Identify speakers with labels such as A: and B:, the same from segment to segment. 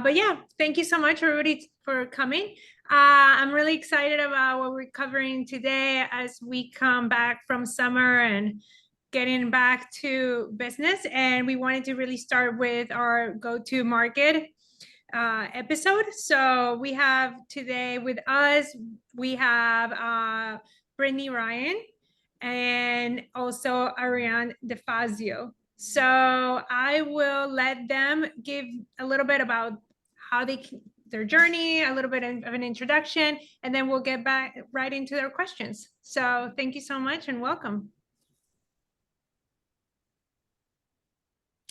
A: But yeah, thank you so much, everybody, for coming. I'm really excited about what we're covering today as we come back from summer and getting back to business. And we wanted to really start with our go-to market episode. So we have today with us, we have Brittany Ryan and also Arieann DeFazio. So I will let them give a little bit about how their journey, a little bit of an introduction, and then we'll get back right into their questions. So thank you so much and welcome.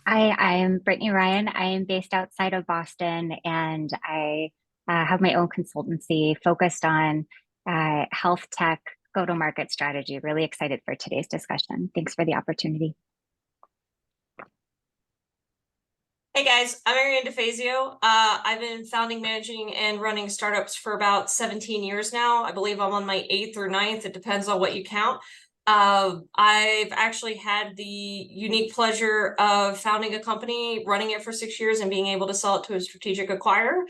B: Hi, I'm Brittany Ryan. I am based outside of Boston, and I have my own consultancy focused on health tech go-to-market strategy. Really excited for today's discussion. Thanks for the opportunity.
C: Hey guys, I'm Arieann DeFazio. I've been founding, managing, and running startups for about 17 years now. I believe I'm on my 8th or 9th. It depends on what you count. I've actually had the unique pleasure of founding a company, running it for 6 years, and being able to sell it to a strategic acquirer.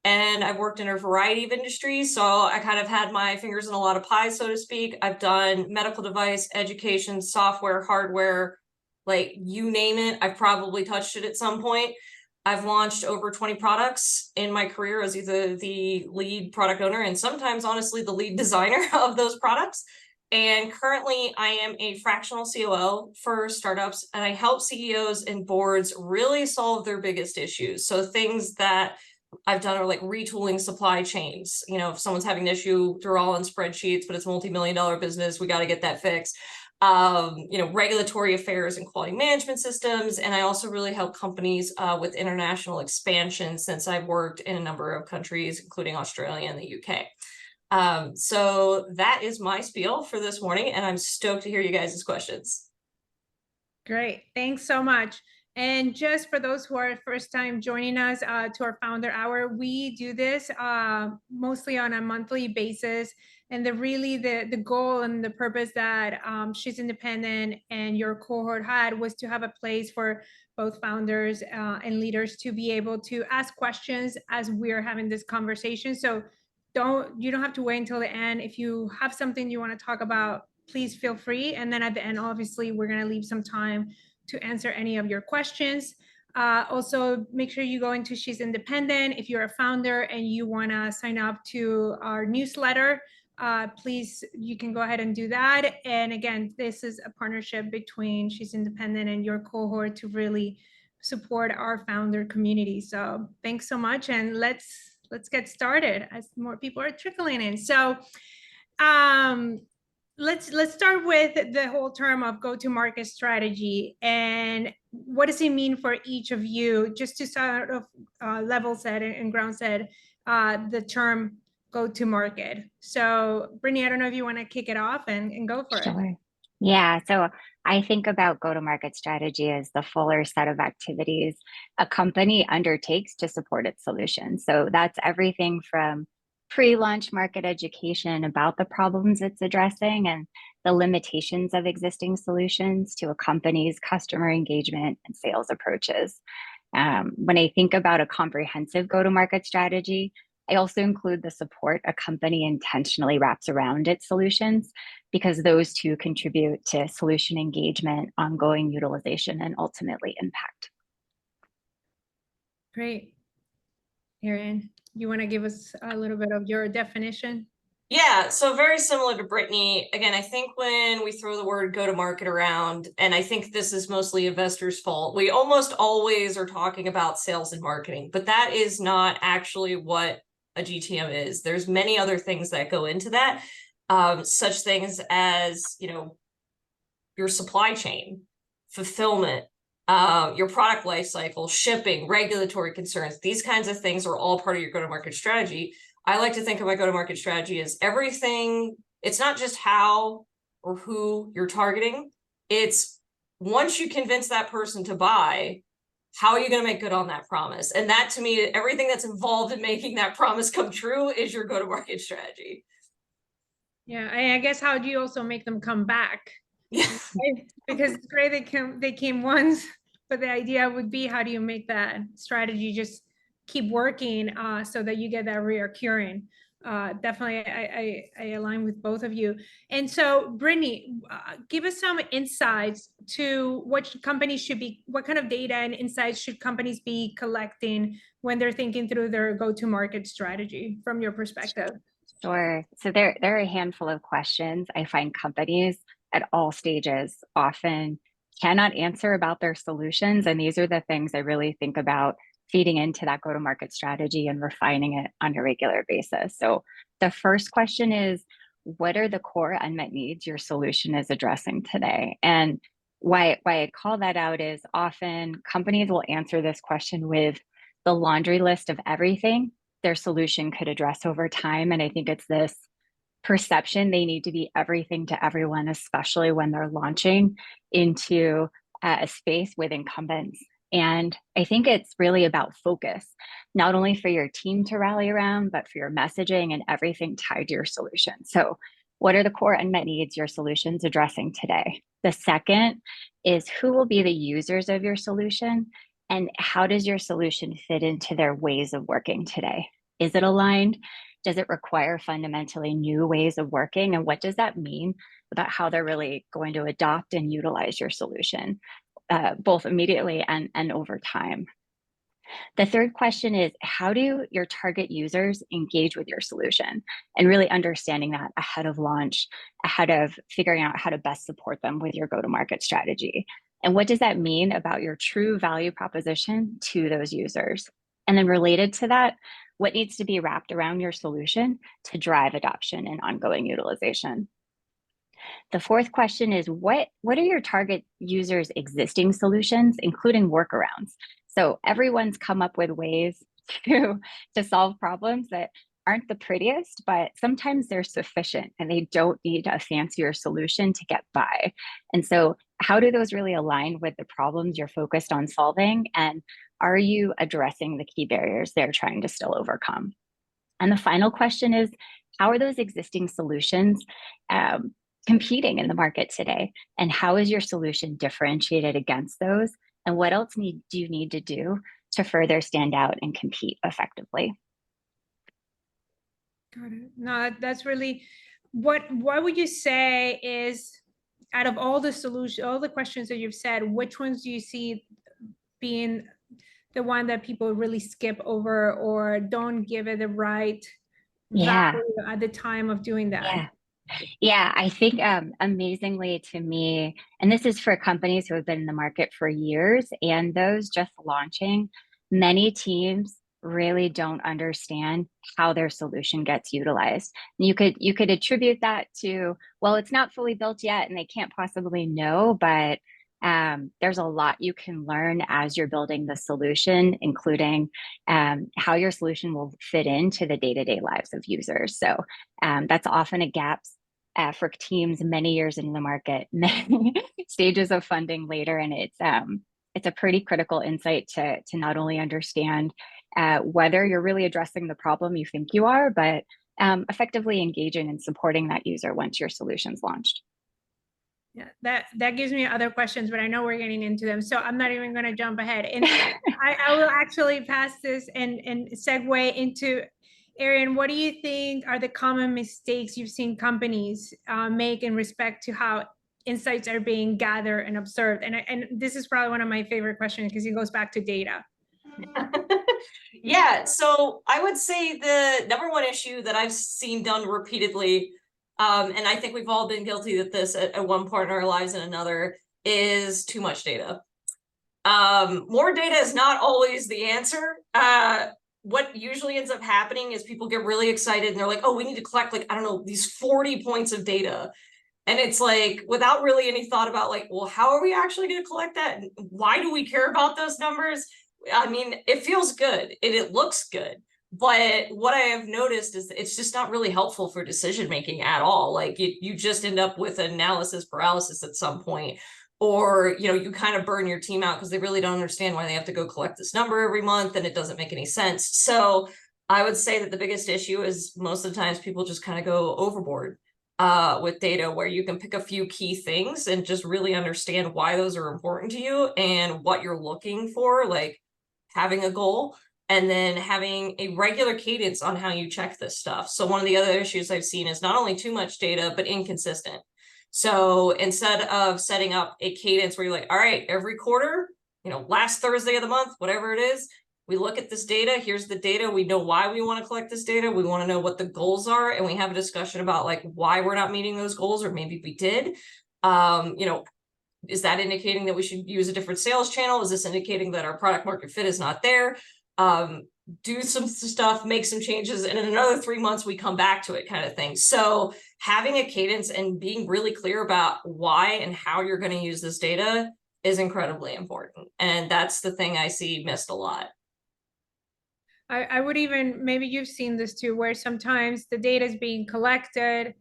C: And I've worked in a variety of industries, so I kind of had my fingers in a lot of pies, so to speak. I've done medical device, education, software, hardware, like you name it, I've probably touched it at some point. I've launched over 20 products in my career as either the lead product owner and sometimes, honestly, the lead designer of those products. And currently, I am a fractional COO for startups, and I help CEOs and boards really solve their biggest issues. So things that I've done are like retooling supply chains. You know, if someone's having an issue, they're all in spreadsheets, but it's a multi-million-dollar business, we got to get that fixed. Regulatory affairs and quality management systems. And I also really help companies with international expansion, since I've worked in a number of countries, including Australia and the UK. So that is my spiel for this morning, and I'm stoked to hear you guys' questions.
A: Great, thanks so much. And just for those who are first time joining us to our Founder Hour, we do this mostly on a monthly basis. And the goal and the purpose that She's Independent and your cohort had was to have a place for both founders and leaders to be able to ask questions as we're having this conversation. So you don't have to wait until the end. If you have something you want to talk about, please feel free. And then at the end, obviously, we're going to leave some time to answer any of your questions. Also, make sure you go into She's Independent. If you're a founder and you want to sign up to our newsletter, please, you can go ahead and do that. And again, this is a partnership between She's Independent and your cohort to really support our founder community. So thanks so much. And let's get started as more people are trickling in. So let's start with the whole term of go-to-market strategy and what does it mean for each of you, just to sort of level set and ground set the term go-to-market. So Brittany, I don't know if you want to kick it off and go for it.
B: Yeah, so I think about go-to-market strategy as the fuller set of activities a company undertakes to support its solution. So that's everything from pre-launch market education about the problems it's addressing and the limitations of existing solutions to a company's customer engagement and sales approaches. When I think about a comprehensive go-to-market strategy, I also include the support a company intentionally wraps around its solutions, because those two contribute to solution engagement, ongoing utilization, and ultimately impact.
A: Great. Arieann, you want to give us a little bit of your definition?
C: Yeah, so very similar to Brittany. Again, I think when we throw the word go-to-market around, and I think this is mostly investors' fault, we almost always are talking about sales and marketing, but that is not actually what a GTM is. There's many other things that go into that, such things as, your supply chain, fulfillment, your product life cycle, shipping, regulatory concerns. These kinds of things are all part of your go-to-market strategy. I like to think of my go-to-market strategy as everything. It's not just how or who you're targeting. It's once you convince that person to buy, how are you going to make good on that promise? And that, to me, everything that's involved in making that promise come true is your go-to-market strategy.
A: Yeah, I guess how do you also make them come back?
C: Yeah.
A: Because it's great they came once, but the idea would be, how do you make that strategy just keep working so that you get that reoccurring. Definitely, I align with both of you. And so, Brittany, give us some insights to what companies should be, what kind of data and insights should companies be collecting when they're thinking through their go-to-market strategy from your perspective?
B: Sure. So there are a handful of questions I find companies at all stages often cannot answer about their solutions. And these are the things I really think about feeding into that go-to-market strategy and refining it on a regular basis. So the first question is, what are the core unmet needs your solution is addressing today? And why I call that out is often companies will answer this question with the laundry list of everything their solution could address over time. And I think it's this perception they need to be everything to everyone, especially when they're launching into a space with incumbents. And I think it's really about focus, not only for your team to rally around, but for your messaging and everything tied to your solution. So, what are the core unmet needs your solution's addressing today? The second is, who will be the users of your solution? And how does your solution fit into their ways of working today? Is it aligned? Does it require fundamentally new ways of working? And what does that mean about how they're really going to adopt and utilize your solution, both immediately and over time? The third question is, how do your target users engage with your solution? And really understanding that ahead of launch, ahead of figuring out how to best support them with your go-to-market strategy. And what does that mean about your true value proposition to those users? And then related to that, what needs to be wrapped around your solution to drive adoption and ongoing utilization? The fourth question is, what are your target users' existing solutions, including workarounds? So everyone's come up with ways to solve problems that aren't the prettiest, but sometimes they're sufficient and they don't need a fancier solution to get by. And so how do those really align with the problems you're focused on solving? And are you addressing the key barriers they're trying to still overcome? And the final question is, how are those existing solutions competing in the market today? And how is your solution differentiated against those? And what else do you need to do to further stand out and compete effectively?
A: Got it. No, that's really what would you say is, out of all the solutions, all the questions that you've said, which ones do you see being the one that people really skip over or don't give it the right
B: Yeah,
A: value at the time of doing that?
B: yeah. Yeah, I think amazingly to me, and this is for companies who have been in the market for years and those just launching, many teams really don't understand how their solution gets utilized. And you could attribute that to, well, it's not fully built yet and they can't possibly know, but there's a lot you can learn as you're building the solution, including how your solution will fit into the day-to-day lives of users. So that's often a gap for teams many years into the market, many stages of funding later, and it's a pretty critical insight to not only understand whether you're really addressing the problem you think you are, but effectively engaging and supporting that user once your solution's launched.
A: Yeah, that gives me other questions, but I know we're getting into them, so I'm not even going to jump ahead. And I will actually pass this and segue into Arieann. What do you think are the common mistakes you've seen companies make in respect to how insights are being gathered and observed? And this is probably one of my favorite questions because it goes back to data.
C: Yeah, so I would say the number one issue that I've seen done repeatedly, and I think we've all been guilty of this at one point in our lives and another, is too much data. More data is not always the answer. What usually ends up happening is people get really excited and they're like, oh, we need to collect, like, I don't know, these 40 points of data. And it's like, without really any thought about, like, well, how are we actually going to collect that? And why do we care about those numbers? I mean, it feels good and it looks good. But what I have noticed is it's just not really helpful for decision making at all. Like you just end up with analysis paralysis at some point, or you kind of burn your team out because they really don't understand why they have to go collect this number every month and it doesn't make any sense. So I would say that the biggest issue is most of the times people just kind of go overboard with data, where you can pick a few key things and just really understand why those are important to you and what you're looking for, like having a goal. and then having a regular cadence on how you check this stuff. So one of the other issues I've seen is not only too much data, but inconsistent. So instead of setting up a cadence where you're like, all right, every quarter, last Thursday of the month, whatever it is, we look at this data, here's the data, we know why we want to collect this data, we want to know what the goals are, and we have a discussion about like why we're not meeting those goals, or maybe we did. Is that indicating that we should use a different sales channel? Is this indicating that our product market fit is not there? Do some stuff, make some changes, and in another 3 months we come back to it, kind of thing. So having a cadence and being really clear about why and how you're going to use this data is incredibly important. And that's the thing I see missed a lot.
A: I would even, maybe you've seen this too, where sometimes the data is being collected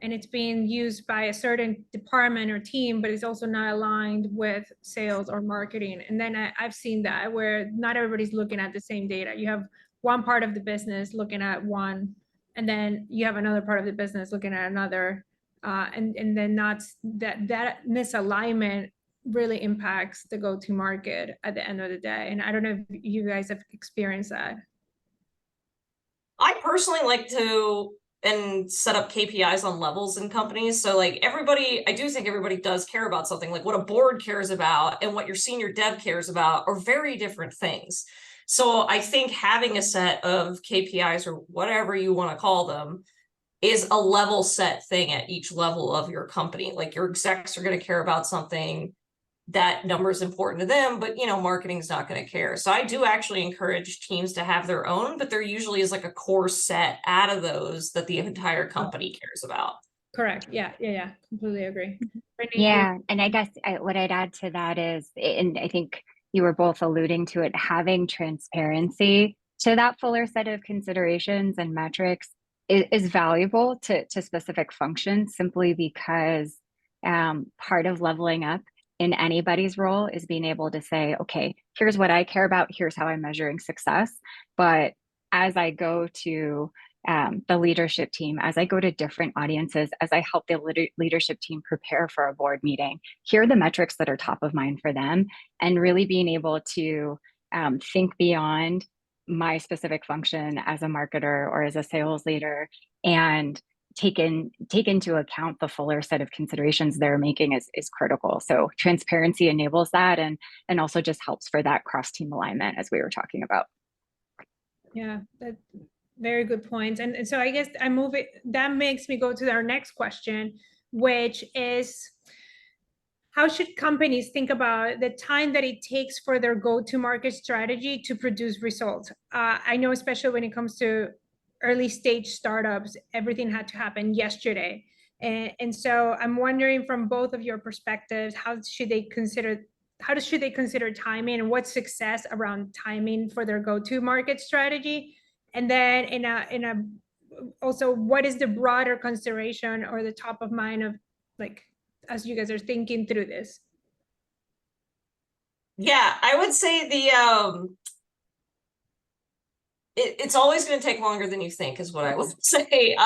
A: and it's being used by a certain department or team, but it's also not aligned with sales or marketing. And then I've seen that where not everybody's looking at the same data. You have one part of the business looking at one, and then you have another part of the business looking at another. And then not that misalignment really impacts the go-to market at the end of the day. And I don't know if you guys have experienced that.
C: I personally like to set up KPIs on levels in companies. So like I do think everybody does care about something. Like what a board cares about and what your senior dev cares about are very different things. So I think having a set of KPIs, or whatever you want to call them, is a level set thing at each level of your company. Like your execs are going to care about something, that number is important to them, but marketing's not going to care. So I do actually encourage teams to have their own, but there usually is like a core set out of those that the entire company cares about.
A: Correct. Yeah. Completely agree. Brittany,
B: Yeah. And I guess what I'd add to that is, and I think you were both alluding to it, having transparency to that fuller set of considerations and metrics is valuable to specific functions, simply because part of leveling up in anybody's role is being able to say, okay, here's what I care about, here's how I'm measuring success. But as I go to the leadership team, as I go to different audiences, as I help the leadership team prepare for a board meeting, here are the metrics that are top of mind for them, and really being able to think beyond my specific function as a marketer or as a sales leader, and take into account the fuller set of considerations they're making is critical. So transparency enables that, and also just helps for that cross-team alignment, as we were talking about.
A: Yeah, that very good points. And so I guess that makes me go to our next question, which is, how should companies think about the time that it takes for their go-to-market strategy to produce results? I know, especially when it comes to early stage startups, everything had to happen yesterday. And so I'm wondering, from both of your perspectives, how should they consider timing, and what's success around timing for their go-to-market strategy? And then also, what is the broader consideration or the top of mind of, like, as you guys are thinking through this?
C: Yeah, I would say it's always going to take longer than you think, is what I would say.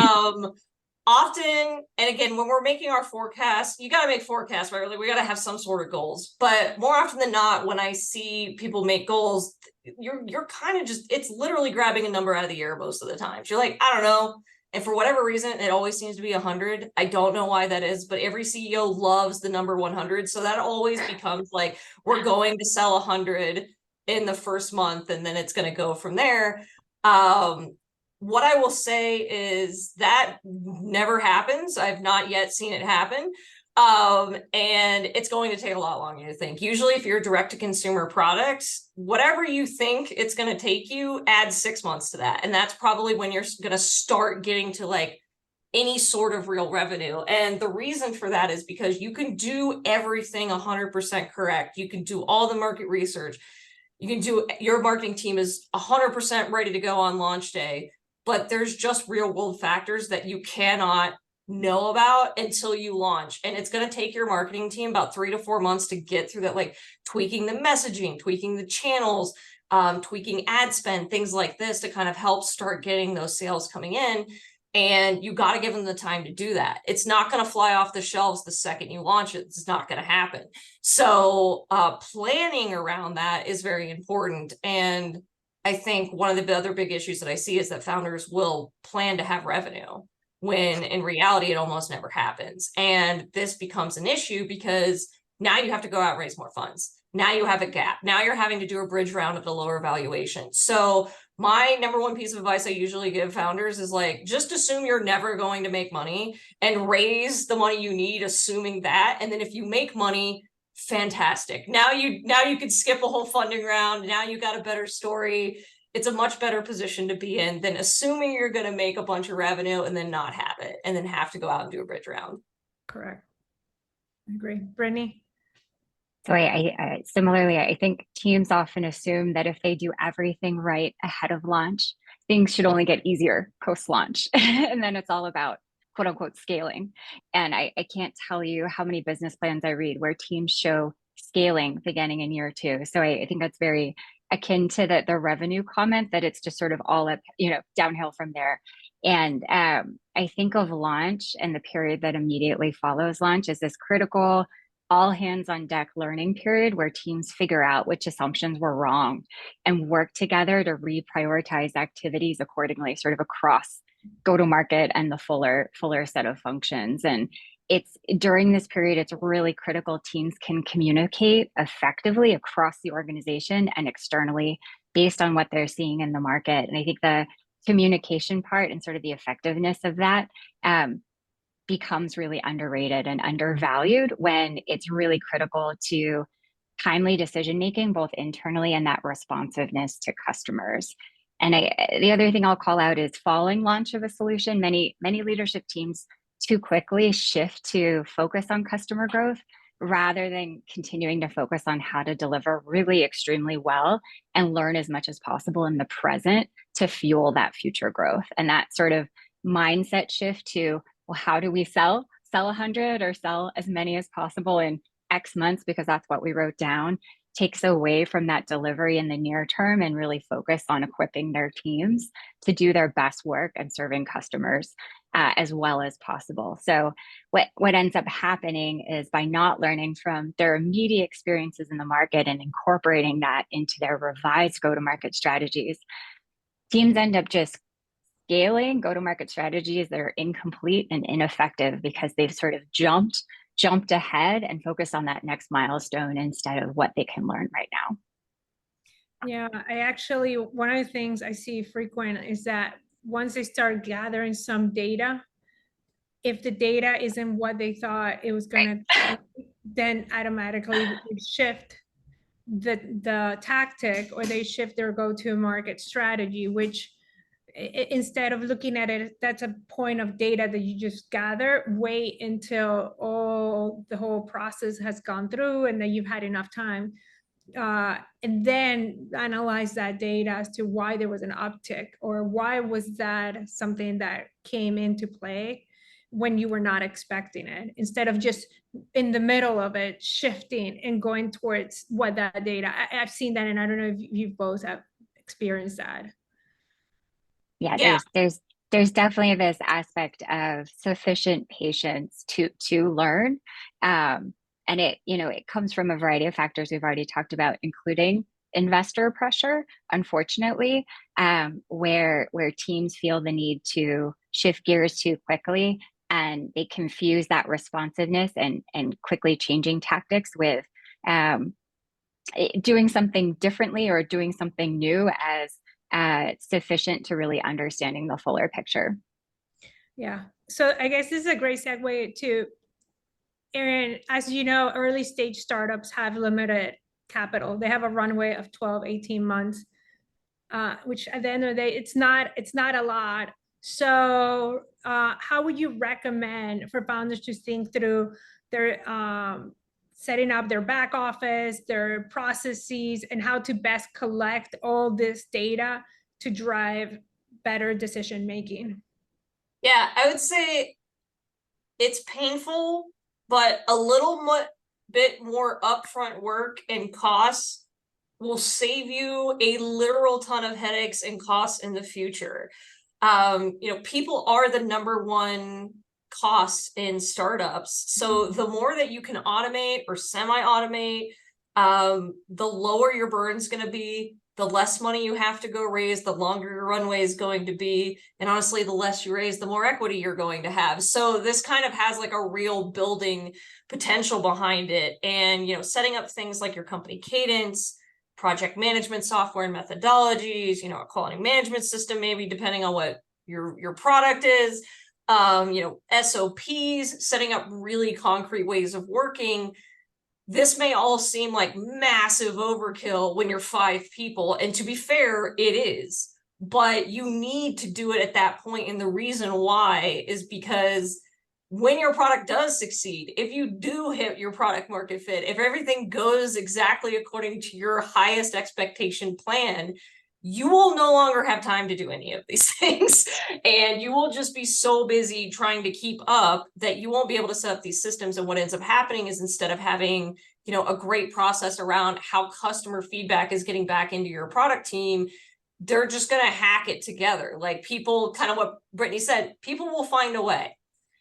C: Often, and again, when we're making our forecast, you got to make forecasts, right? Like, we got to have some sort of goals. But more often than not, when I see people make goals, you're kind of just, it's literally grabbing a number out of the air most of the time. You're like, I don't know. And for whatever reason, it always seems to be 100. I don't know why that is, but every CEO loves the number 100. So that always becomes like, we're going to sell 100 in the first month, and then it's going to go from there. What I will say is that never happens. I've not yet seen it happen. And it's going to take a lot longer to think. Usually, if you're a direct-to-consumer product, whatever you think it's going to take you, add 6 months to that. And that's probably when you're going to start getting to like any sort of real revenue. And the reason for that is because you can do everything 100% correct. You can do all the market research. You can do, your marketing team is 100% ready to go on launch day, but there's just real world factors that you cannot know about until you launch. And it's going to take your marketing team about 3 to 4 months to get through that, like tweaking the messaging, tweaking the channels, tweaking ad spend, things like this, to kind of help start getting those sales coming in. And you got to give them the time to do that. It's not going to fly off the shelves the second you launch it. It's not going to happen. So planning around that is very important. And I think one of the other big issues that I see is that founders will plan to have revenue when in reality it almost never happens. And this becomes an issue because now you have to go out and raise more funds. Now you have a gap. Now you're having to do a bridge round at a lower valuation. So my number one piece of advice I usually give founders is like, just assume you're never going to make money and raise the money you need, assuming that. And then if you make money, fantastic. Now you could skip a whole funding round. Now you got a better story. It's a much better position to be in than assuming you're going to make a bunch of revenue and then not have it and then have to go out and do a bridge round.
A: Correct. I agree. Brittany?
B: So I similarly, I think teams often assume that if they do everything right ahead of launch, things should only get easier post-launch. And then it's all about quote unquote scaling. And I can't tell you how many business plans I read where teams show scaling beginning in year 2. So I think that's very akin to the revenue comment, that it's just sort of all up, downhill from there. And I think of launch and the period that immediately follows launch as this critical all hands on deck learning period where teams figure out which assumptions were wrong and work together to reprioritize activities accordingly, sort of across go-to-market and the fuller set of functions. And it's during this period, it's really critical teams can communicate effectively across the organization and externally based on what they're seeing in the market. And I think the communication part and sort of the effectiveness of that becomes really underrated and undervalued when it's really critical to timely decision making, both internally and that responsiveness to customers. And the other thing I'll call out is following launch of a solution, many leadership teams too quickly shift to focus on customer growth rather than continuing to focus on how to deliver really extremely well and learn as much as possible in the present to fuel that future growth. And that sort of mindset shift to, well, how do we sell 100 or sell as many as possible in X months because that's what we wrote down, takes away from that delivery in the near term and really focus on equipping their teams to do their best work and serving customers as well as possible. So what ends up happening is by not learning from their immediate experiences in the market and incorporating that into their revised go-to-market strategies, teams end up just scaling go-to-market strategies that are incomplete and ineffective because they've sort of jumped ahead and focused on that next milestone instead of what they can learn right now.
A: Yeah, one of the things I see frequent is that once they start gathering some data, if the data isn't what they thought it was going to, then automatically they shift the tactic, or they shift their go-to-market strategy, which instead of looking at it, that's a point of data that you just gather, wait until the whole process has gone through and that you've had enough time, and then analyze that data as to why there was an uptick, or why was that something that came into play when you were not expecting it, instead of just in the middle of it shifting and going towards what that data. I've seen that, and I don't know if you both have experienced that.
B: Yeah, there's definitely this aspect of sufficient patience to learn. And it comes from a variety of factors we've already talked about, including investor pressure, unfortunately, where teams feel the need to shift gears too quickly, and they confuse that responsiveness and quickly changing tactics with doing something differently or doing something new as sufficient to really understanding the fuller picture.
A: Yeah. So I guess this is a great segue to, Arieann, as you know, early stage startups have limited capital. They have a runway of 12, 18 months, which at the end of the day, it's not a lot. So how would you recommend for founders to think through their setting up their back office, their processes, and how to best collect all this data to drive better decision making?
C: Yeah, I would say it's painful, but a little bit more upfront work and costs will save you a literal ton of headaches and costs in the future. People are the number one costs in startups. So the more that you can automate or semi-automate, the lower your burn is going to be, the less money you have to go raise, the longer your runway is going to be. And honestly, the less you raise, the more equity you're going to have. So this kind of has like a real building potential behind it. And, you know, setting up things like your company cadence, project management software and methodologies, you know, a quality management system, maybe depending on what your product is, you know, SOPs, setting up really concrete ways of working. This may all seem like massive overkill when you're 5 people. And to be fair, it is, but you need to do it at that point. And the reason why is because when your product does succeed, if you do hit your product market fit, if everything goes exactly according to your highest expectation plan, you will no longer have time to do any of these things. And you will just be so busy trying to keep up that you won't be able to set up these systems. And what ends up happening is, instead of having, you know, a great process around how customer feedback is getting back into your product team, they're just going to hack it together. Like, people, kind of what Brittany said, people will find a way.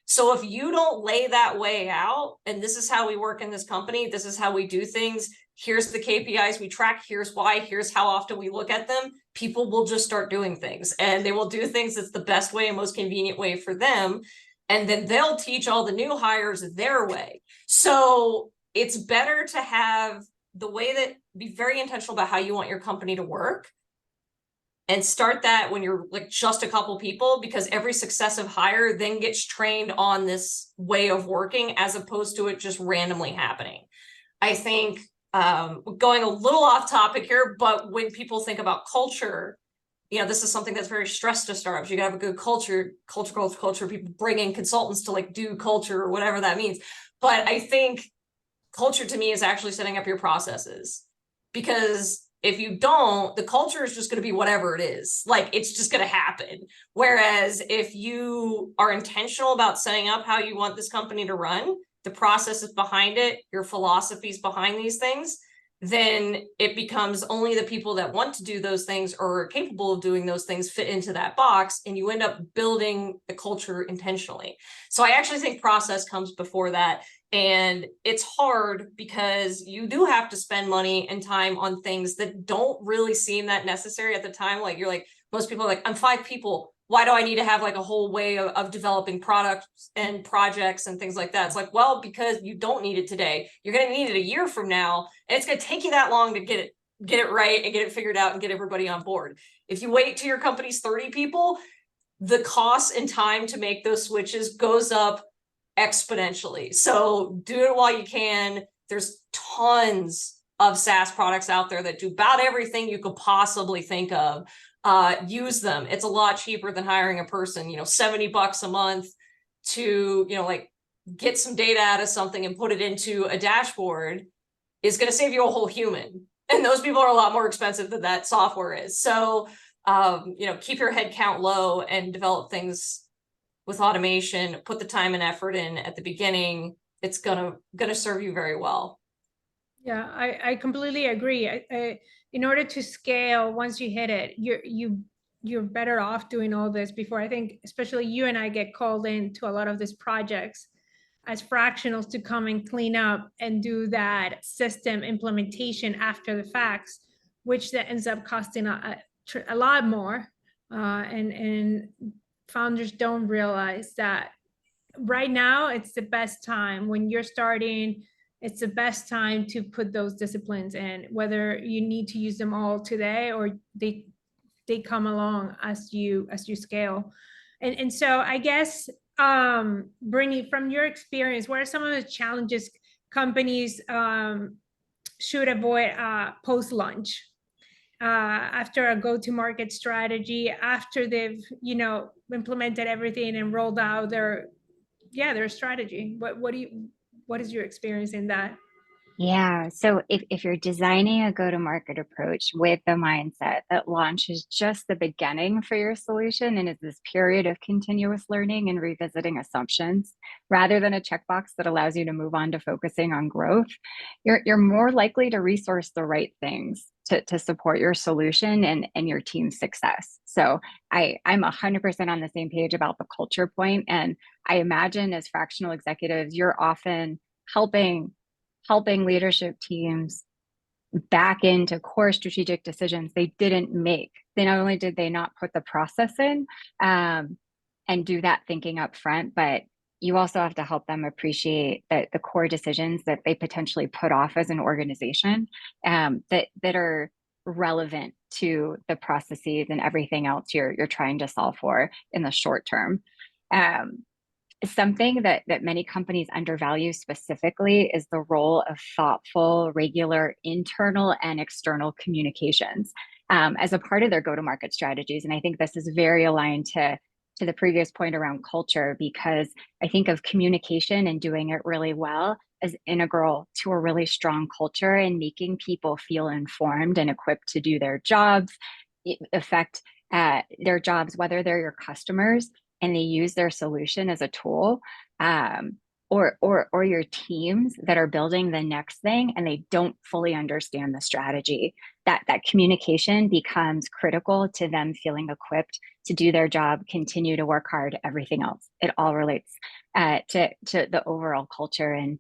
C: So if you don't lay that way out, and this is how we work in this company, this is how we do things, here's the KPIs we track, here's why, here's how often we look at them, people will just start doing things, and they will do things that's the best way and most convenient way for them. And then they'll teach all the new hires their way. So it's better to have the way that, be very intentional about how you want your company to work, and start that when you're like just a couple people, because every successive hire then gets trained on this way of working, as opposed to it just randomly happening. I think, going a little off topic here, but when people think about culture, you know, this is something that's very stressed to startups. You gotta have a good culture, people bring in consultants to like do culture or whatever that means. But I think culture to me is actually setting up your processes, because if you don't, the culture is just going to be whatever it is. Like, it's just going to happen. Whereas if you are intentional about setting up how you want this company to run, the processes behind it, your philosophies behind these things, then it becomes only the people that want to do those things or are capable of doing those things fit into that box, and you end up building the culture intentionally. So I actually think process comes before that. And it's hard because you do have to spend money and time on things that don't really seem that necessary at the time. Like, you're like, most people are like, I'm 5 people. Why do I need to have like a whole way of developing products and projects and things like that? It's like, well, because you don't need it today. You're going to need it a year from now. And it's going to take you that long to get it right and get it figured out and get everybody on board. If you wait till your company's 30 people, the cost and time to make those switches goes up exponentially. So do it while you can. There's tons of SaaS products out there that do about everything you could possibly think of. Use them. It's a lot cheaper than hiring a person, you know, $70 a month to, you know, like, get some data out of something and put it into a dashboard is going to save you a whole human. And those people are a lot more expensive than that software is. So, you know, keep your head count low and develop things with automation, put the time and effort in at the beginning. It's gonna serve you very well.
A: Yeah, I completely agree. In order to scale, once you hit it, you're better off doing all this before. I think especially you and I get called into a lot of these projects as fractionals to come and clean up and do that system implementation after the facts, which that ends up costing a lot more. And founders don't realize that right now it's the best time when you're starting. It's the best time to put those disciplines in, whether you need to use them all today or they come along as you scale. And so I guess, Brittany, from your experience, what are some of the challenges companies should avoid post launch, after a go-to-market strategy, after they've, you know, implemented everything and rolled out their strategy? What is your experience in that?
B: Yeah. So if you're designing a go-to-market approach with the mindset that launch is just the beginning for your solution and is this period of continuous learning and revisiting assumptions rather than a checkbox that allows you to move on to focusing on growth, you're more likely to resource the right things to support your solution and your team's success. So I'm 100% on the same page about the culture point. And I imagine as fractional executives, you're often helping leadership teams back into core strategic decisions they didn't make. They not only did they not put the process in and do that thinking up front, but you also have to help them appreciate that the core decisions that they potentially put off as an organization that are relevant to the processes and everything else you're trying to solve for in the short term. Something that many companies undervalue specifically is the role of thoughtful, regular internal and external communications as a part of their go-to-market strategies. And I think this is very aligned to the previous point around culture, because I think of communication and doing it really well as integral to a really strong culture and making people feel informed and equipped to do their jobs, affect their jobs, whether they're your customers and they use their solution as a tool, or your teams that are building the next thing and they don't fully understand the strategy. That communication becomes critical to them feeling equipped to do their job, continue to work hard, everything else. It all relates to the overall culture and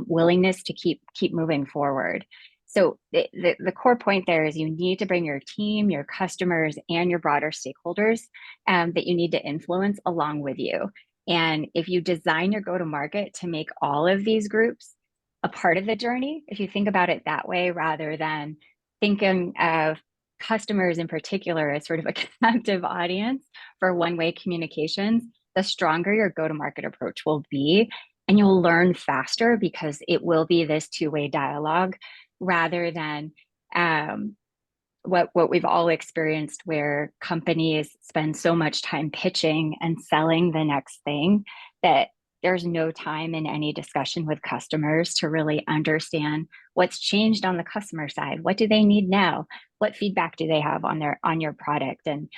B: willingness to keep moving forward. So the core point there is you need to bring your team, your customers, and your broader stakeholders that you need to influence along with you. And if you design your go-to-market to make all of these groups a part of the journey, if you think about it that way, rather than thinking of customers in particular as sort of a captive audience for one-way communications, the stronger your go-to-market approach will be. And you'll learn faster because it will be this two-way dialogue rather than what we've all experienced, where companies spend so much time pitching and selling the next thing that there's no time in any discussion with customers to really understand what's changed on the customer side. What do they need now? What feedback do they have on your product? And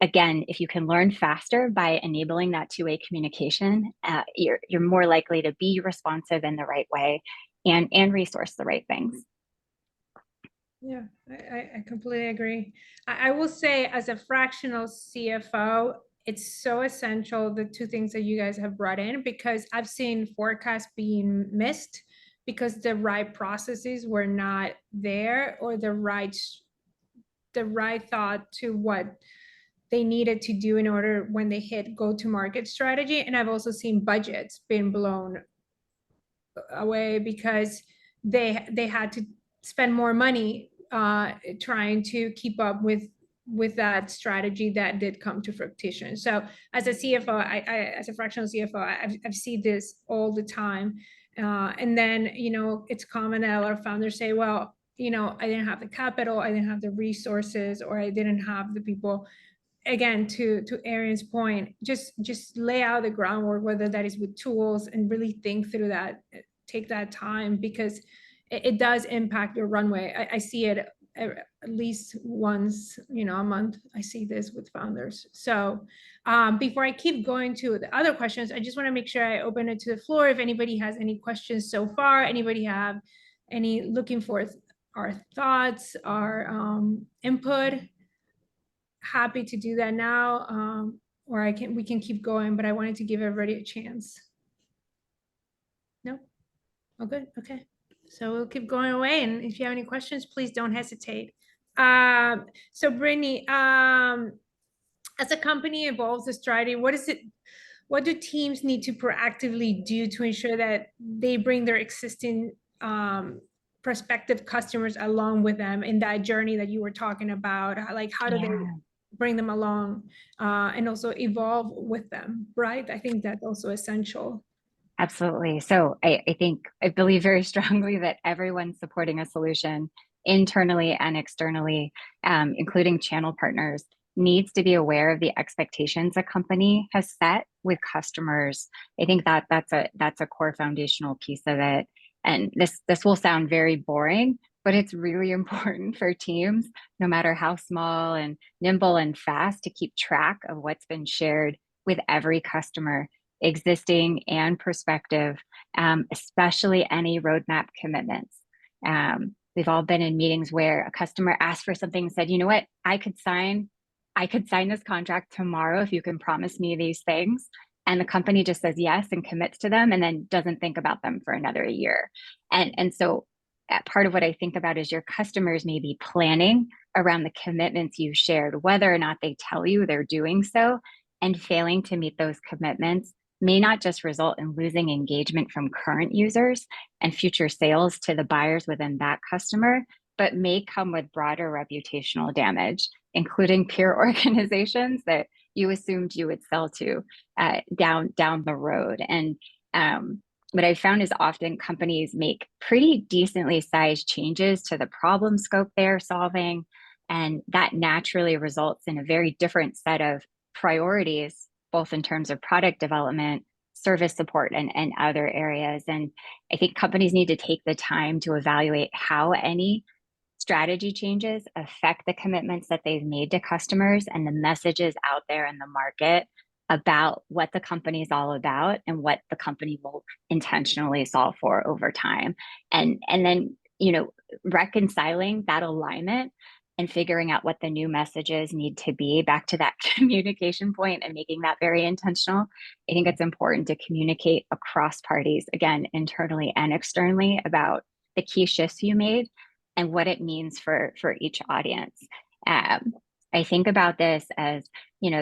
B: again, if you can learn faster by enabling that two-way communication, you're more likely to be responsive in the right way and resource the right things.
A: Yeah, I completely agree. I will say, as a fractional CFO, it's so essential, the two things that you guys have brought in, because I've seen forecasts being missed because the right processes were not there, or the right thought to what they needed to do in order when they hit go-to-market strategy. And I've also seen budgets being blown away because they had to spend more money trying to keep up with that strategy that did come to fruition. So as a CFO, as a fractional CFO, I've seen this all the time. And then, it's common that a lot of founders say, well, I didn't have the capital, I didn't have the resources, or I didn't have the people. Again, to Ariann's point, just lay out the groundwork, whether that is with tools, and really think through that, take that time, because it does impact your runway. I see it at least once, a month. I see this with founders. So before I keep going to the other questions, I just want to make sure I open it to the floor. If anybody has any questions so far, anybody have any looking for our thoughts, our input, happy to do that now, or we can keep going, but I wanted to give everybody a chance. No? Oh, good. Okay. So we'll keep going away. And if you have any questions, please don't hesitate. So Brittany, as a company evolves the strategy, what do teams need to proactively do to ensure that they bring their existing prospective customers along with them in that journey that you were talking about? Like, how do they bring them along and also evolve with them, right? I think that's also essential.
B: Absolutely. So I believe very strongly that everyone supporting a solution internally and externally, including channel partners, needs to be aware of the expectations a company has set with customers. I think that's a core foundational piece of it. And this will sound very boring, but it's really important for teams, no matter how small and nimble and fast, to keep track of what's been shared with every customer, existing and prospective, especially any roadmap commitments. We've all been in meetings where a customer asked for something and said, you know what, I could sign this contract tomorrow if you can promise me these things. And the company just says yes and commits to them and then doesn't think about them for another year. And so part of what I think about is your customers may be planning around the commitments you've shared, whether or not they tell you they're doing so, and failing to meet those commitments may not just result in losing engagement from current users and future sales to the buyers within that customer, but may come with broader reputational damage, including peer organizations that you assumed you would sell to down the road. And what I've found is often companies make pretty decently sized changes to the problem scope they're solving, and that naturally results in a very different set of priorities, both in terms of product development, service support, and other areas. And I think companies need to take the time to evaluate how any strategy changes affect the commitments that they've made to customers and the messages out there in the market about what the company is all about and what the company will intentionally solve for over time. And then, reconciling that alignment and figuring out what the new messages need to be, back to that communication point and making that very intentional. I think it's important to communicate across parties, again, internally and externally, about the key shifts you made and what it means for each audience. I think about this as,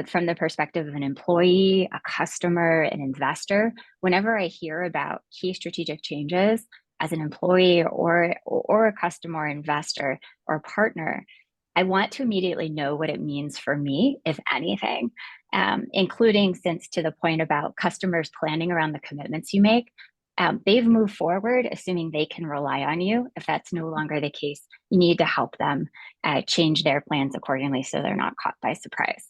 B: from the perspective of an employee, a customer, an investor. Whenever I hear about key strategic changes as an employee or a customer or investor or partner, I want to immediately know what it means for me, if anything, including, since to the point about customers planning around the commitments you make, they've moved forward assuming they can rely on you. If that's no longer the case, you need to help them change their plans accordingly so they're not caught by surprise.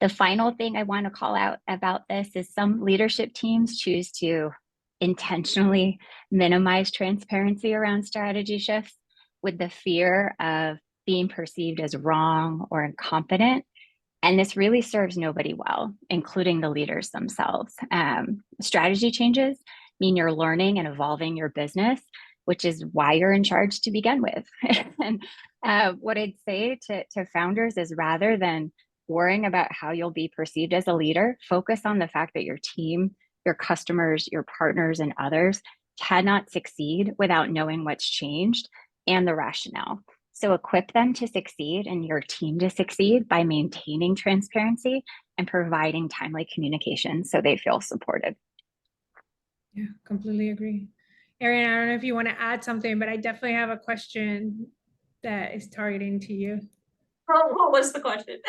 B: The final thing I want to call out about this is some leadership teams choose to intentionally minimize transparency around strategy shifts with the fear of being perceived as wrong or incompetent. And this really serves nobody well, including the leaders themselves. Strategy changes mean you're learning and evolving your business, which is why you're in charge to begin with. And what I'd say to founders is, rather than worrying about how you'll be perceived as a leader, focus on the fact that your team, your customers, your partners, and others cannot succeed without knowing what's changed and the rationale. So equip them to succeed and your team to succeed by maintaining transparency and providing timely communication so they feel supported.
A: Yeah, completely agree. Arieann, I don't know if you want to add something, but I definitely have a question that is targeting to you.
C: What was the question?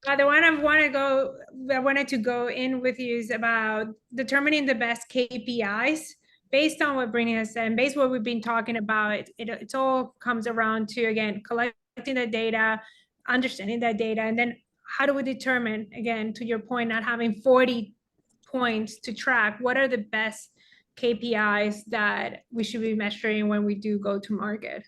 A: The one I wanted to go in with you is about determining the best KPIs based on what Brittany has said, and based on what we've been talking about. It all comes around to, again, collecting the data, understanding that data, and then how do we determine, again, to your point, not having 40 points to track, what are the best KPIs that we should be measuring when we do go to market?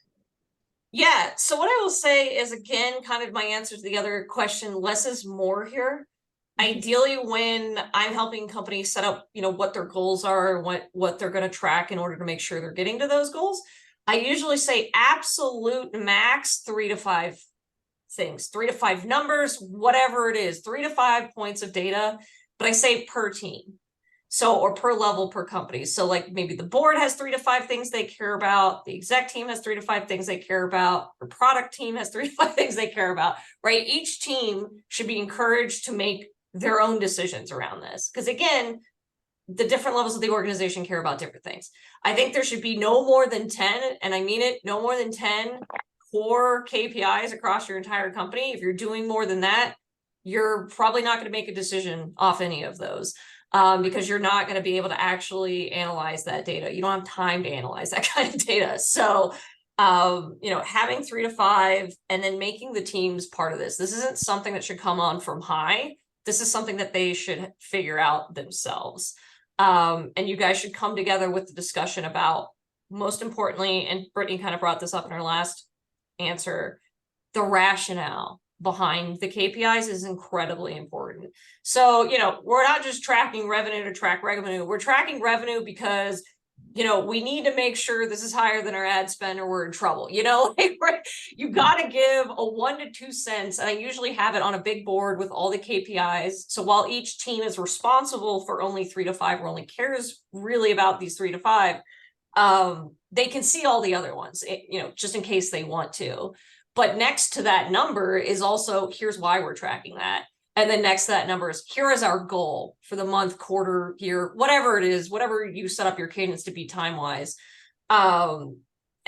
C: Yeah, so what I will say is, again, kind of my answer to the other question, less is more here. Ideally, when I'm helping companies set up, what their goals are, what they're going to track in order to make sure they're getting to those goals, I usually say absolute max 3 to 5 things, 3 to 5 numbers, whatever it is, 3 to 5 points of data, but I say per team. So, or per level, per company. So like maybe the board has 3 to 5 things they care about. The exec team has 3 to 5 things they care about. The product team has 3 to 5 things they care about, right? Each team should be encouraged to make their own decisions around this. Because again, the different levels of the organization care about different things. I think there should be no more than 10, and I mean it, no more than 10 core KPIs across your entire company. If you're doing more than that, you're probably not going to make a decision off any of those. Because you're not going to be able to actually analyze that data. You don't have time to analyze that kind of data. So, having 3 to 5 and then making the teams part of this. This isn't something that should come on from high. This is something that they should figure out themselves. And you guys should come together with the discussion about, most importantly, and Brittany kind of brought this up in her last answer, the rationale behind the KPIs is incredibly important. So, we're not just tracking revenue to track revenue. We're tracking revenue because, we need to make sure this is higher than our ad spend or we're in trouble. You got to give a 1 to 2 cents. And I usually have it on a big board with all the KPIs. So while each team is responsible for only 3 to 5, or only cares really about these 3 to 5, they can see all the other ones, just in case they want to. But next to that number is also, here's why we're tracking that. And then next to that number is, here is our goal for the month, quarter, year, whatever it is, whatever you set up your cadence to be time-wise.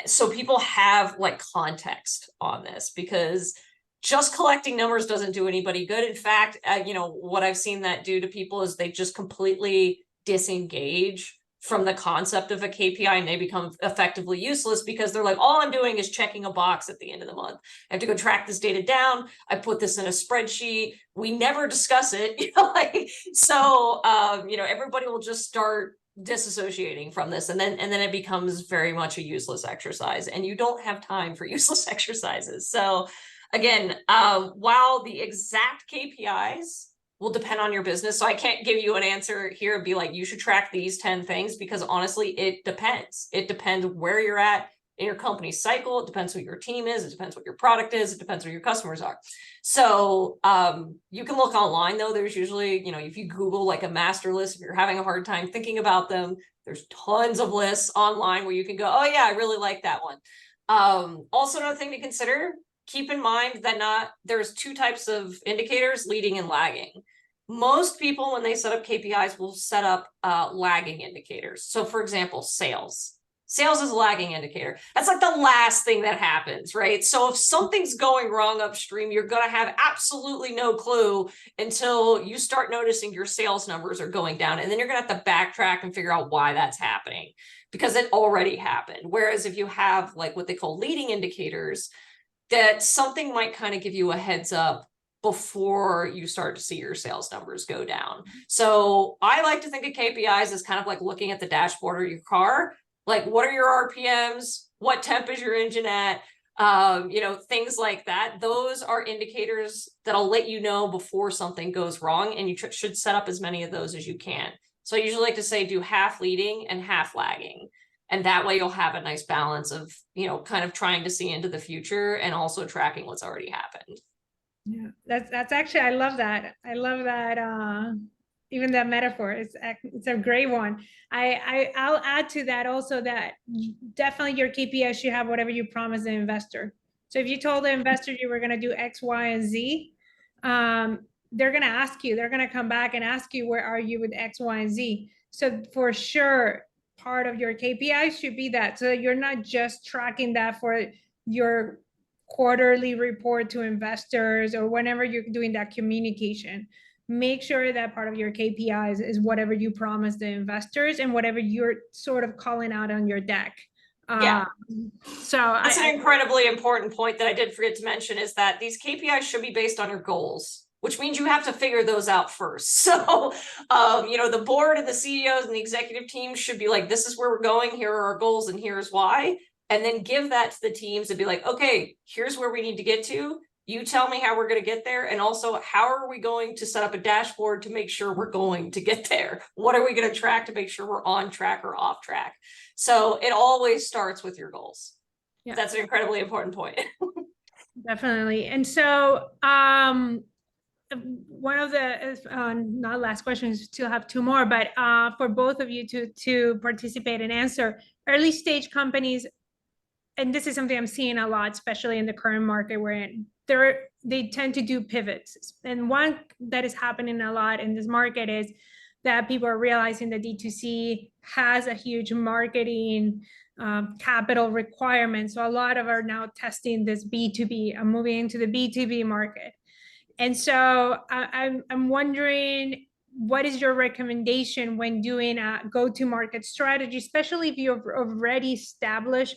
C: So people have like context on this, because just collecting numbers doesn't do anybody good. In fact, what I've seen that do to people is they just completely disengage from the concept of a KPI, and they become effectively useless, because they're like, all I'm doing is checking a box at the end of the month. I have to go track this data down. I put this in a spreadsheet. We never discuss it. Everybody will just start disassociating from this, and then it becomes very much a useless exercise, and you don't have time for useless exercises. So again, while the exact KPIs will depend on your business, so I can't give you an answer here and be like, you should track these 10 things, because honestly, it depends. It depends where you're at in your company's cycle. It depends who your team is. It depends what your product is. It depends who your customers are. So you can look online, though. There's usually, if you Google like a master list, if you're having a hard time thinking about them, there's tons of lists online where you can go, oh yeah, I really like that one. Also, another thing to consider, keep in mind that there's two types of indicators, leading and lagging. Most people, when they set up KPIs, will set up lagging indicators. So for example, sales is a lagging indicator. That's like the last thing that happens, right? So if something's going wrong upstream, you're going to have absolutely no clue until you start noticing your sales numbers are going down. And then you're going to have to backtrack and figure out why that's happening, because it already happened. Whereas if you have like what they call leading indicators, that something might kind of give you a heads up before you start to see your sales numbers go down. So I like to think of KPIs as kind of like looking at the dashboard of your car. Like, what are your RPMs? What temp is your engine at? Things like that. Those are indicators that'll let you know before something goes wrong, and you should set up as many of those as you can. So I usually like to say do half leading and half lagging. And that way you'll have a nice balance of, kind of trying to see into the future and also tracking what's already happened.
A: Yeah, that's actually, I love that. Even that metaphor, it's a great one. I'll add to that also that definitely your KPI should have whatever you promised the investor. So if you told the investor you were going to do X, Y, and Z, they're going to ask you, they're going to come back and ask you, where are you with X, Y, and Z? So for sure, part of your KPI should be that. So you're not just tracking that for your quarterly report to investors or whenever you're doing that communication. Make sure that part of your KPIs is whatever you promise the investors and whatever you're sort of calling out on your deck.
C: Yeah.
A: So
C: that's an incredibly important point that I did forget to mention, is that these KPIs should be based on your goals, which means you have to figure those out first. So, the board and the CEOs and the executive team should be like, this is where we're going. Here are our goals and here's why. And then give that to the teams and be like, okay, here's where we need to get to. You tell me how we're going to get there. And also, how are we going to set up a dashboard to make sure we're going to get there? What are we going to track to make sure we're on track or off track? So it always starts with your goals. Yeah. That's an incredibly important point.
A: Definitely. And so one of the not last questions, still have two more, but for both of you to participate and answer, early stage companies, and this is something I'm seeing a lot, especially in the current market we're in, they tend to do pivots. And one that is happening a lot in this market is that people are realizing that D2C has a huge marketing capital requirement. So a lot of are now testing this B2B, moving into the B2B market. And so I'm wondering, what is your recommendation when doing a go-to-market strategy, especially if you've already established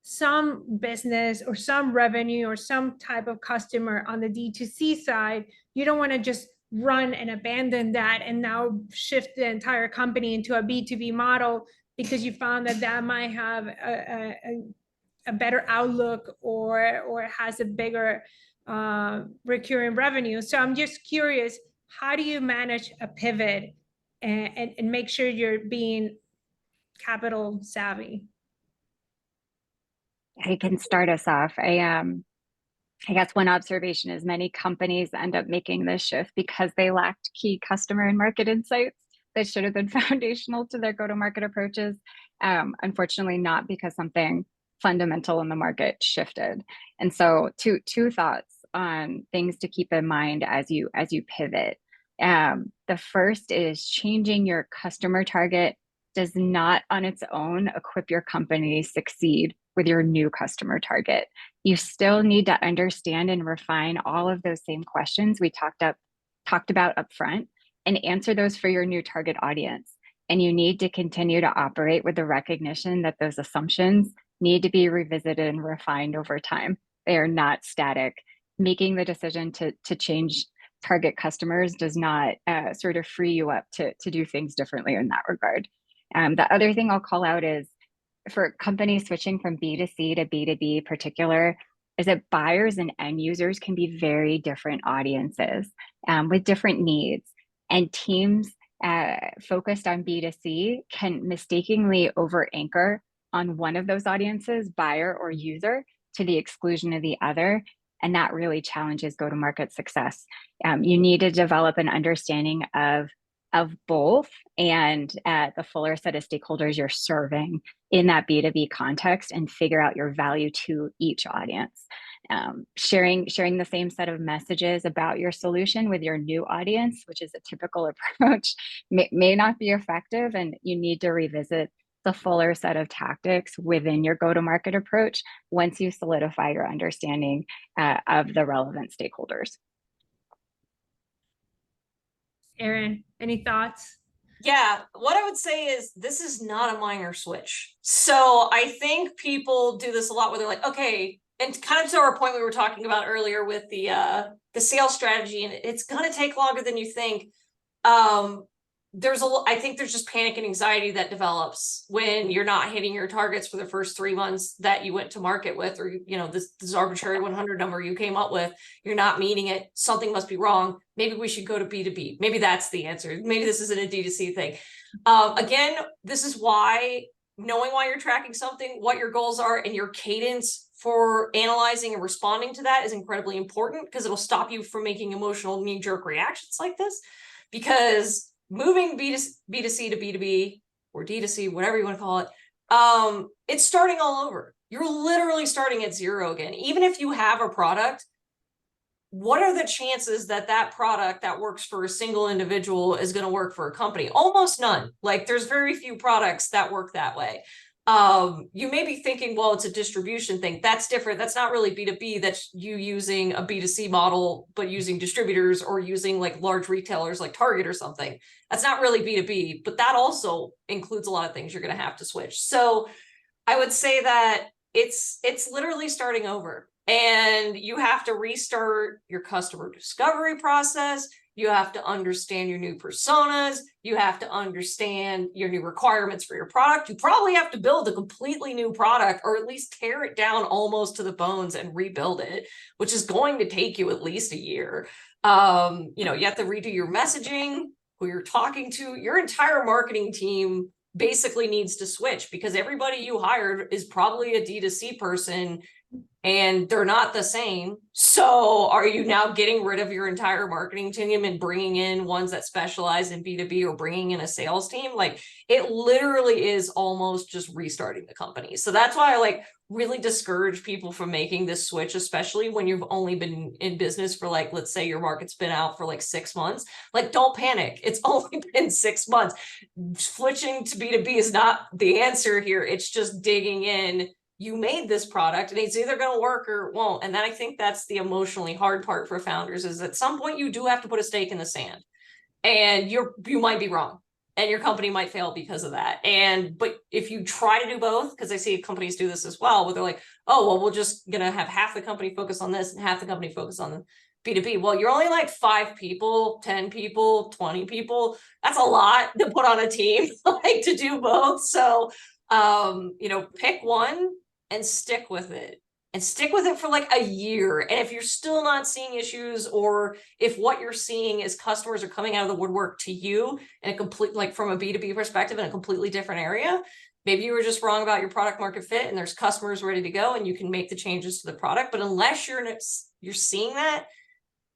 A: some business or some revenue or some type of customer on the D2C side? You don't want to just run and abandon that and now shift the entire company into a B2B model because you found that might have a better outlook or has a bigger recurring revenue. So I'm just curious, how do you manage a pivot and make sure you're being capital savvy?
B: I can start us off. I guess one observation is many companies end up making this shift because they lacked key customer and market insights that should have been foundational to their go-to-market approaches. Unfortunately, not because something fundamental in the market shifted. And so two thoughts on things to keep in mind as you pivot. The first is changing your customer target does not on its own equip your company to succeed with your new customer target. You still need to understand and refine all of those same questions we talked about up front and answer those for your new target audience. And you need to continue to operate with the recognition that those assumptions need to be revisited and refined over time. They are not static. Making the decision to change target customers does not sort of free you up to do things differently in that regard. The other thing I'll call out is for companies switching from B2C to B2B particular, is that buyers and end users can be very different audiences with different needs. And teams focused on B2C can mistakenly over anchor on one of those audiences, buyer or user, to the exclusion of the other. And that really challenges go-to-market success. You need to develop an understanding of both and the fuller set of stakeholders you're serving in that B2B context and figure out your value to each audience. Sharing the same set of messages about your solution with your new audience, which is a typical approach, may not be effective, and you need to revisit the fuller set of tactics within your go-to-market approach once you solidify your understanding of the relevant stakeholders.
A: Arieann, any thoughts?
C: Yeah, what I would say is this is not a minor switch. So I think people do this a lot where they're like, okay, and kind of to our point we were talking about earlier with the sales strategy, and it's gonna take longer than you think. I think there's just panic and anxiety that develops when you're not hitting your targets for the first 3 months that you went to market with, or this arbitrary 100 number you came up with, you're not meeting it. Something must be wrong. Maybe we should go to B2B. Maybe that's the answer. Maybe this isn't a D2C thing. Again, this is why knowing why you're tracking something, what your goals are, and your cadence for analyzing and responding to that is incredibly important, because it'll stop you from making emotional knee-jerk reactions like this. Because moving B2C to B2B or D2C, whatever you want to call it, it's starting all over. You're literally starting at zero again. Even if you have a product, what are the chances that that product that works for a single individual is going to work for a company? Almost none. Like, there's very few products that work that way. You may be thinking, well, it's a distribution thing. That's different. That's not really B2B. That's you using a B2C model, but using distributors or using like large retailers like Target or something. That's not really B2B, but that also includes a lot of things you're going to have to switch. So I would say that it's literally starting over, and you have to restart your customer discovery process. You have to understand your new personas. You have to understand your new requirements for your product. You probably have to build a completely new product, or at least tear it down almost to the bones and rebuild it, which is going to take you at least a year. You have to redo your messaging, who you're talking to. Your entire marketing team basically needs to switch, because everybody you hired is probably a D2C person, and they're not the same. So are you now getting rid of your entire marketing team and bringing in ones that specialize in B2B, or bringing in a sales team? Like, it literally is almost just restarting the company. So that's why I really discourage people from making this switch, especially when you've only been in business for let's say your market's been out for 6 months. Don't panic. It's only been 6 months. Switching to B2B is not the answer here. It's just digging in. You made this product, and it's either going to work or it won't. And then I think that's the emotionally hard part for founders, is at some point you do have to put a stake in the sand, and you might be wrong, and your company might fail because of that. But if you try to do both, because I see companies do this as well, where they're like, oh, well, we're just going to have half the company focus on this and half the company focus on B2B. Well, you're only 5 people, 10 people, 20 people. That's a lot to put on a team to do both. So, pick one and stick with it, for a year. And if you're still not seeing issues, or if what you're seeing is customers are coming out of the woodwork to you in a complete, from a B2B perspective, in a completely different area, maybe you were just wrong about your product market fit, and there's customers ready to go, and you can make the changes to the product. But unless you're seeing that,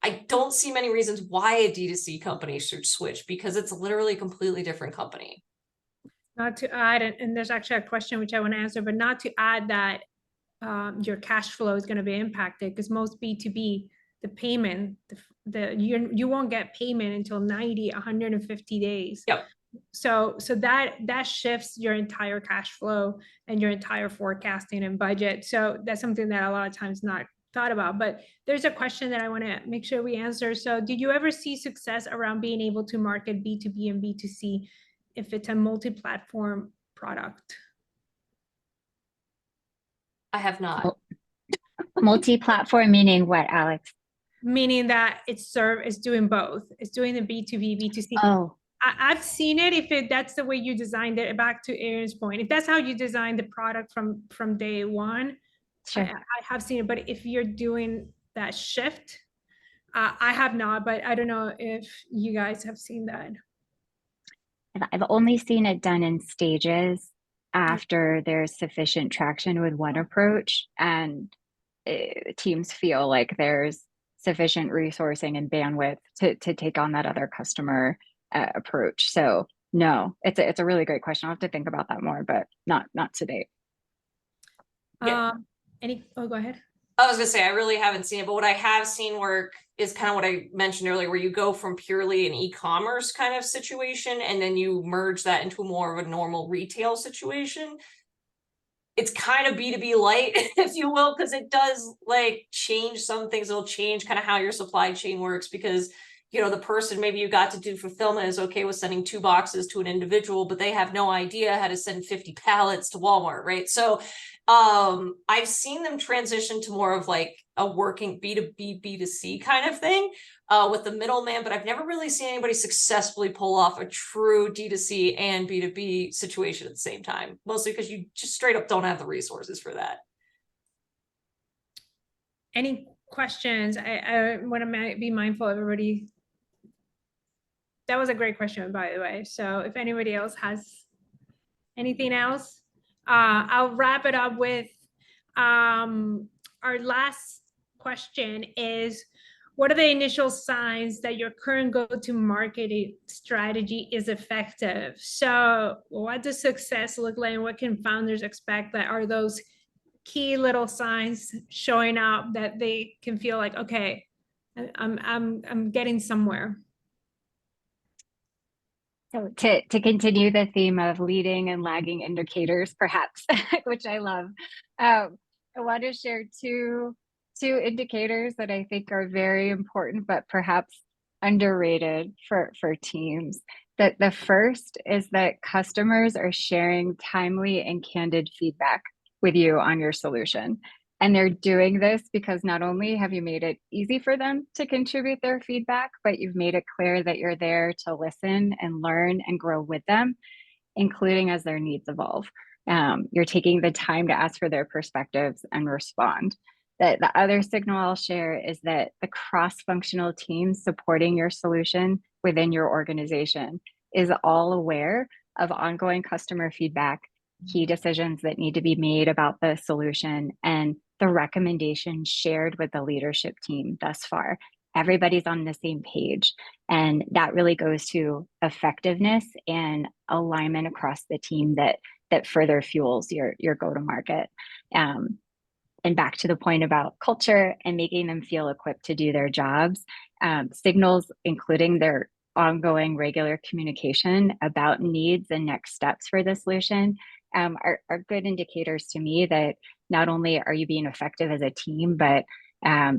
C: I don't see many reasons why a D2C company should switch, because it's literally a completely different company.
A: Not to add, and there's actually a question which I want to answer, but not to add that your cash flow is going to be impacted, because most B2B, the payment, you won't get payment until 90, 150 days.
C: Yep.
A: So that shifts your entire cash flow and your entire forecasting and budget. So that's something that a lot of times not thought about. But there's a question that I want to make sure we answer. So did you ever see success around being able to market B2B and B2C if it's a multi-platform product?
C: I have not.
B: Multi-platform meaning what, Alex?
A: Meaning that it's doing both. It's doing the B2B, B2C.
B: Oh,
A: I've seen it if that's the way you designed it. Back to Ariann's point, if that's how you designed the product from day one,
B: sure.
A: I have seen it. But if you're doing that shift, I have not. But I don't know if you guys have seen that.
B: I've only seen it done in stages after there's sufficient traction with one approach, and teams feel like there's sufficient resourcing and bandwidth to take on that other customer approach. So no, it's a really great question. I'll have to think about that more, but not to date.
C: Yeah.
A: Oh, go ahead.
C: I was gonna say, I really haven't seen it, but what I have seen work is kind of what I mentioned earlier, where you go from purely an e-commerce kind of situation, and then you merge that into more of a normal retail situation. It's kind of B2B light, if you will, because it does like change some things. It'll change kind of how your supply chain works, because the person maybe you got to do fulfillment is okay with sending 2 boxes to an individual, but they have no idea how to send 50 pallets to Walmart, right? So I've seen them transition to more of like a working B2B, B2C kind of thing with the middleman, but I've never really seen anybody successfully pull off a true D2C and B2B situation at the same time, mostly because you just straight up don't have the resources for that.
A: Any questions? I want to be mindful, everybody. That was a great question, by the way. So if anybody else has anything else, I'll wrap it up with our last question is, what are the initial signs that your current go-to-market strategy is effective? So what does success look like, and what can founders expect that are those key little signs showing up that they can feel like, okay, I'm getting somewhere?
B: So to continue the theme of leading and lagging indicators, perhaps, which I love, I want to share two indicators that I think are very important, but perhaps underrated for teams. That the first is that customers are sharing timely and candid feedback with you on your solution. And they're doing this because not only have you made it easy for them to contribute their feedback, but you've made it clear that you're there to listen and learn and grow with them, including as their needs evolve. You're taking the time to ask for their perspectives and respond. The other signal I'll share is that the cross-functional teams supporting your solution within your organization is all aware of ongoing customer feedback, key decisions that need to be made about the solution, and the recommendations shared with the leadership team thus far. Everybody's on the same page, and that really goes to effectiveness and alignment across the team that further fuels your go-to-market. And back to the point about culture and making them feel equipped to do their jobs, signals including their ongoing regular communication about needs and next steps for the solution are good indicators to me that not only are you being effective as a team, but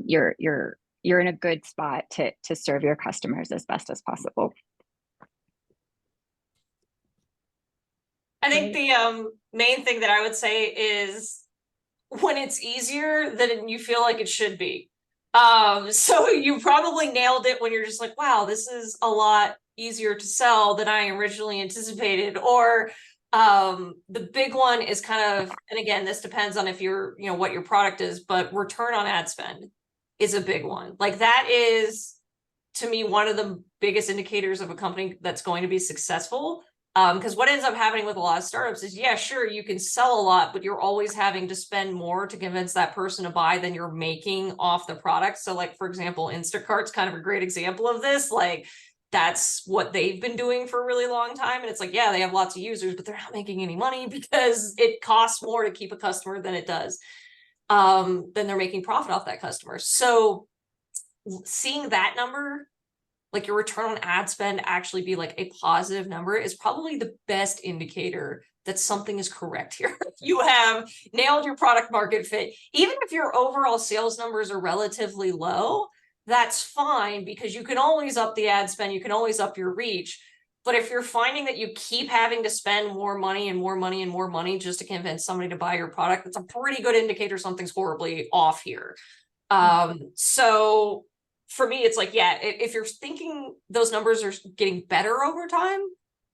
B: you're in a good spot to serve your customers as best as possible.
C: I think the main thing that I would say is when it's easier than you feel like it should be. So you probably nailed it when you're just like, wow, this is a lot easier to sell than I originally anticipated. Or the big one is kind of, and again, this depends on if you're, what your product is, but return on ad spend is a big one. Like that is, to me, one of the biggest indicators of a company that's going to be successful. Because what ends up happening with a lot of startups is, yeah, sure, you can sell a lot, but you're always having to spend more to convince that person to buy than you're making off the product. So like, for example, Instacart's kind of a great example of this. Like that's what they've been doing for a really long time. And it's like, yeah, they have lots of users, but they're not making any money because it costs more to keep a customer than it does. Then they're making profit off that customer. So seeing that number, like your return on ad spend actually be like a positive number, is probably the best indicator that something is correct here. You have nailed your product market fit. Even if your overall sales numbers are relatively low, that's fine, because you can always up the ad spend, you can always up your reach. But if you're finding that you keep having to spend more money and more money and more money just to convince somebody to buy your product, that's a pretty good indicator something's horribly off here. So for me, it's like, yeah, if you're thinking those numbers are getting better over time,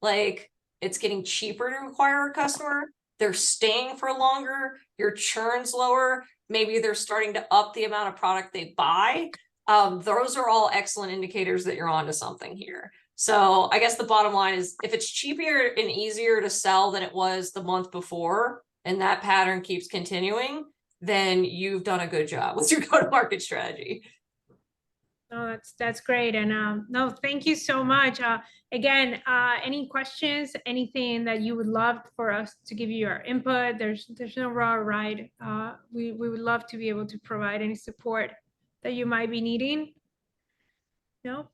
C: like it's getting cheaper to acquire a customer, they're staying for longer, your churn's lower, maybe they're starting to up the amount of product they buy. Those are all excellent indicators that you're onto something here. So I guess the bottom line is, if it's cheaper and easier to sell than it was the month before, and that pattern keeps continuing, then you've done a good job with your go-to-market strategy.
A: No, that's great. And no, thank you so much. Again, any questions, anything that you would love for us to give you our input, there's no wrong or right. We would love to be able to provide any support that you might be needing. No?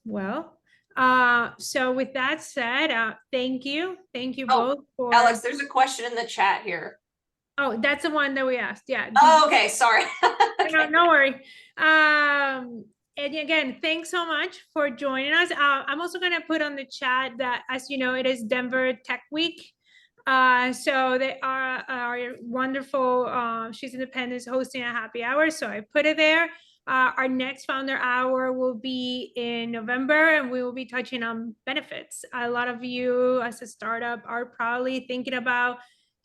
A: Well, so with that said, thank you. Thank you
C: Oh,
A: both for
C: Alex, there's a question in the chat here.
A: Oh, that's the one that we asked. Yeah.
C: Oh, okay, sorry.
A: No, no worry. And again, thanks so much for joining us. I'm also going to put on the chat that, as you know, it is Denver Tech Week. So they are our wonderful, She's Independent, hosting a happy hour. So I put it there. Our next founder hour will be in November, and we will be touching on benefits. A lot of you as a startup are probably thinking about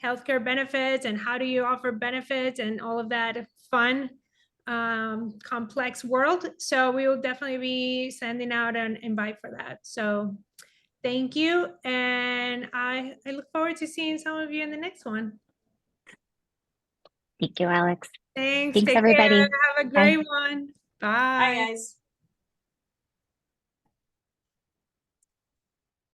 A: healthcare benefits and how do you offer benefits and all of that fun, complex world. So we will definitely be sending out an invite for that. So thank you. And I look forward to seeing some of you in the next one.
B: Thank you, Alex.
A: Thanks.
B: Thanks,
A: Take
B: everybody.
A: care. Have a
B: Bye.
A: great one.
C: Hi,
A: Bye.
C: guys.